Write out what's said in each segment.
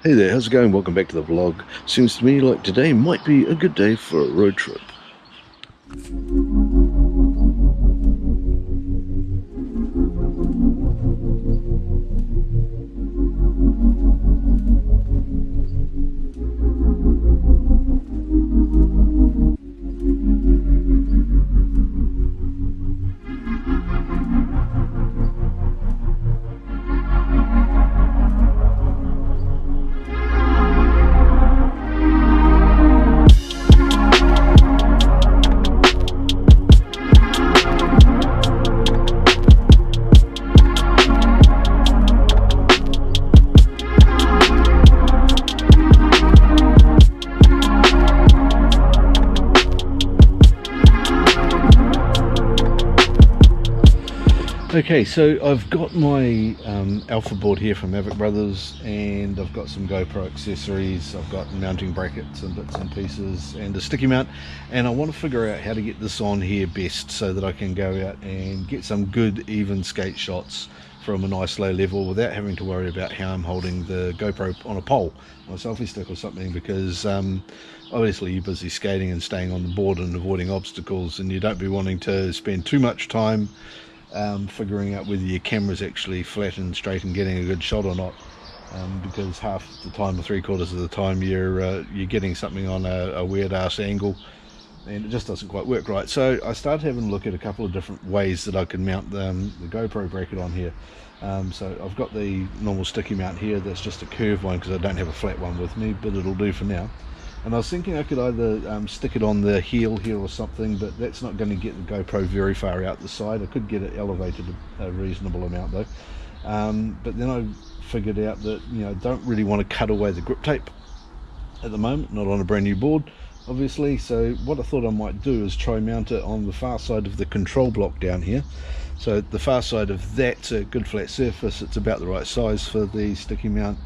Hey there, how's it going? Welcome back to the vlog. Seems to me like today might be a good day for a road trip. Okay, so I've got my Alpha board here from Maverick Brothers, and I've got some GoPro accessories. I've got mounting brackets and bits and pieces and a sticky mount, and I want to figure out how to get this on here best so that I can go out and get some good even skate shots from a nice low level without having to worry about how I'm holding the GoPro on a pole on a selfie stick or something, because obviously you're busy skating and staying on the board and avoiding obstacles, and you don't be wanting to spend too much time figuring out whether your camera's actually flat and straight and getting a good shot or not, because half the time or 3/4 of the time you're getting something on a weird ass angle and it just doesn't quite work right. So I started having a look at a couple of different ways that I can mount the GoPro bracket on here. So I've got the normal sticky mount here that's just a curved one because I don't have a flat one with me, but it'll do for now. And I was thinking I could either stick it on the heel here or something, but that's not going to get the GoPro very far out the side. I could get it elevated a reasonable amount though. But then I figured out that, you know, don't really want to cut away the grip tape at the moment, not on a brand new board obviously. So what I thought I might do is try mount it on the far side of the control block down here. So the far side of that's a good flat surface. It's about the right size for the sticky mount.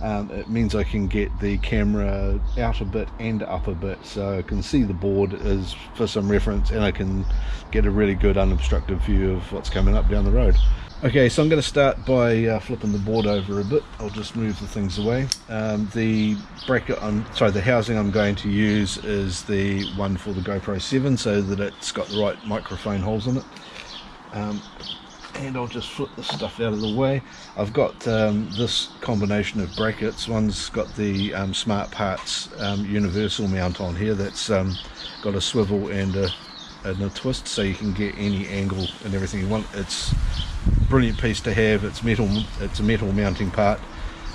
It means I can get the camera out a bit and up a bit, so I can see the board as for some reference, and I can get a really good unobstructed view of what's coming up down the road. Okay, so I'm going to start by flipping the board over a bit. I'll just move the things away. The bracket, the housing I'm going to use is the one for the GoPro 7, so that it's got the right microphone holes in it. And I'll just flip this stuff out of the way. I've got this combination of brackets. One's got the Smart Parts universal mount on here that's got a swivel and a twist, so you can get any angle and everything you want. It's a brilliant piece to have. It's metal. It's a metal mounting part,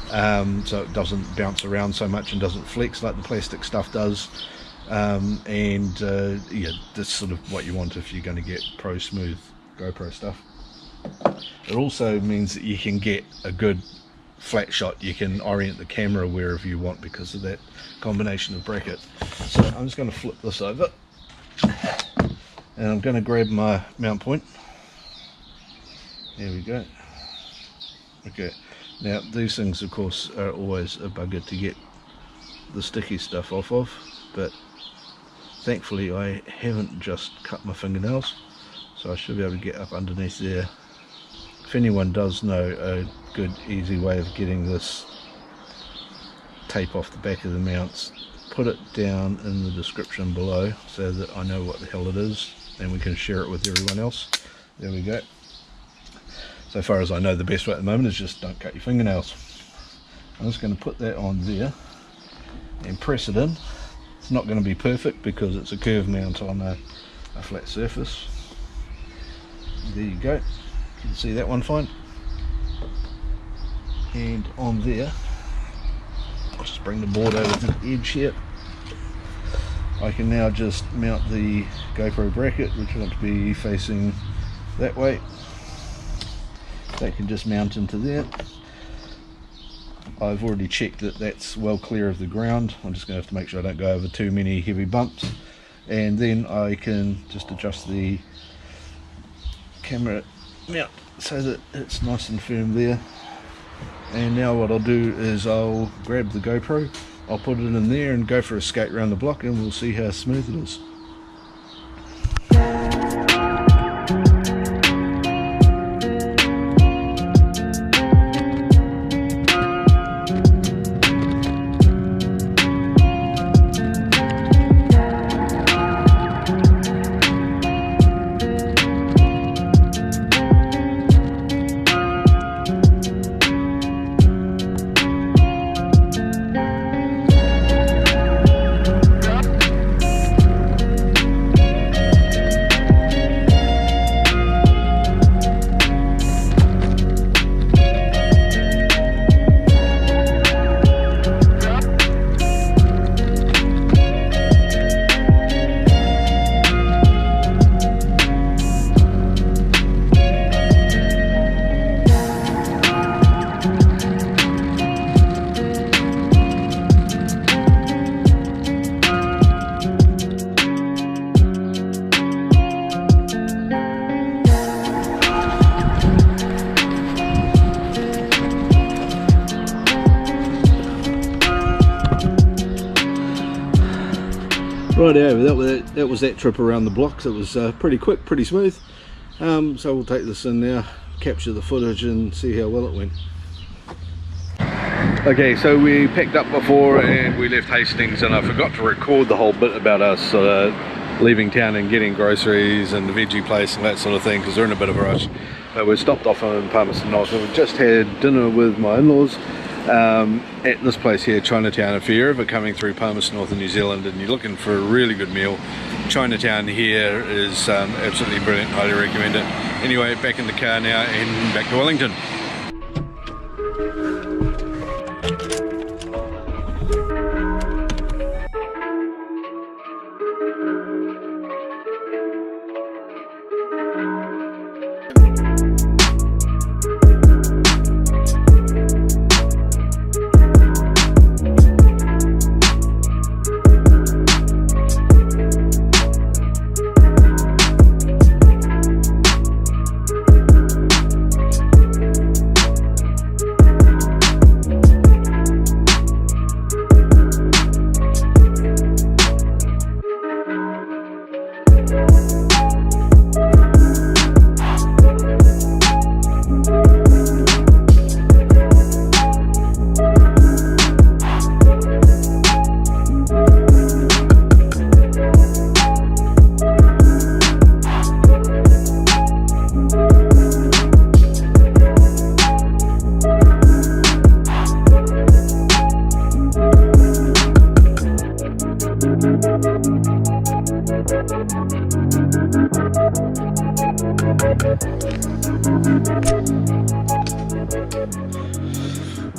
so it doesn't bounce around so much and doesn't flex like the plastic stuff does. Yeah, that's sort of what you want if you're going to get pro smooth GoPro stuff. It also means that you can get a good flat shot. You can orient the camera wherever you want because of that combination of bracket. So I'm just going to flip this over, and I'm going to grab my mount point. There we go. Okay, now these things of course are always a bugger to get the sticky stuff off of, but thankfully I haven't just cut my fingernails, so I should be able to get up underneath there. If anyone does know a good easy way of getting this tape off the back of the mounts, put it down in the description below so that I know what the hell it is and we can share it with everyone else. There we go. So far as I know, the best way at the moment is just don't cut your fingernails. I'm just going to put that on there and press it in. It's not going to be perfect because it's a curved mount on a flat surface. There you go. You can see that one fine. And on there, I'll just bring the board over to the edge here. I can now just mount the GoPro bracket, which I want to be facing that way. That can just mount into there. I've already checked that that's well clear of the ground. I'm just going to have to make sure I don't go over too many heavy bumps. And then I can just adjust the camera mount so that it's nice and firm there. And now what I'll do is I'll grab the GoPro, I'll put it in there and go for a skate around the block, and we'll see how smooth it is. Righto, that was that trip around the blocks. It was pretty quick, pretty smooth. So we'll take this in now, capture the footage and see how well it went. Okay, so we packed up before and we left Hastings, and I forgot to record the whole bit about us leaving town and getting groceries and the veggie place and that sort of thing, because they're in a bit of a rush. But we stopped off in Palmerston North and we just had dinner with my in-laws at this place here, Chinatown. If you're ever coming through Palmerston North in New Zealand and you're looking for a really good meal, Chinatown here is absolutely brilliant. Highly recommend it. Anyway, back in the car now and back to Wellington.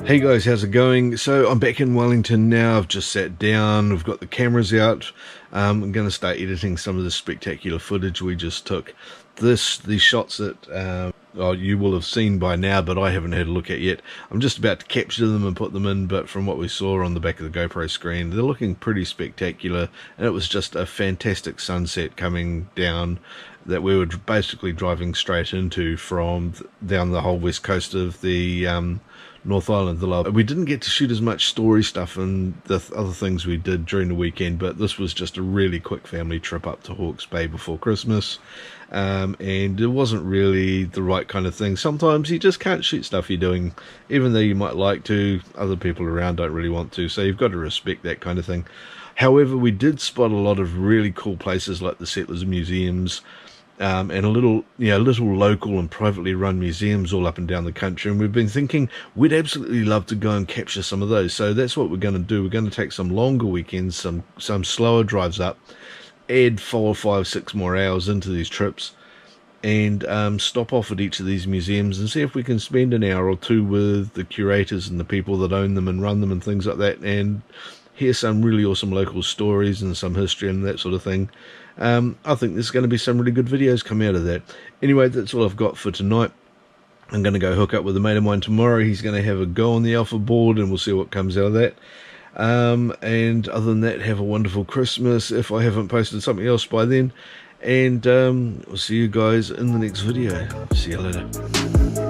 Hey guys, how's it going? So I'm back in Wellington now. I've just sat down, we've got the cameras out. I'm going to start editing some of the spectacular footage we just took. These shots that you will have seen by now, but I haven't had a look at yet. I'm just about to capture them and put them in, but from what we saw on the back of the GoPro screen, they're looking pretty spectacular, and it was just a fantastic sunset coming down that we were basically driving straight into from down the whole west coast of the North Island. We didn't get to shoot as much story stuff and the other things we did during the weekend, but this was just a really quick family trip up to Hawke's Bay before Christmas, and it wasn't really the right kind of thing. Sometimes you just can't shoot stuff you're doing, even though you might like to. Other people around don't really want to, so you've got to respect that kind of thing. However, we did spot a lot of really cool places like the Settlers Museums, and a little local and privately run museums all up and down the country, and we've been thinking we'd absolutely love to go and capture some of those. So that's what we're going to do. We're going to take some longer weekends, some slower drives up, add 4, 5, 6 more hours into these trips, and stop off at each of these museums and see if we can spend an hour or two with the curators and the people that own them and run them and things like that, and hear some really awesome local stories and some history and that sort of thing. I think there's going to be some really good videos come out of that. Anyway, that's all I've got for tonight. I'm going to go hook up with a mate of mine tomorrow. He's going to have a go on the alpha board, and we'll see what comes out of that. And other than that, have a wonderful Christmas if I haven't posted something else by then. And we'll see you guys in the next video. See you later.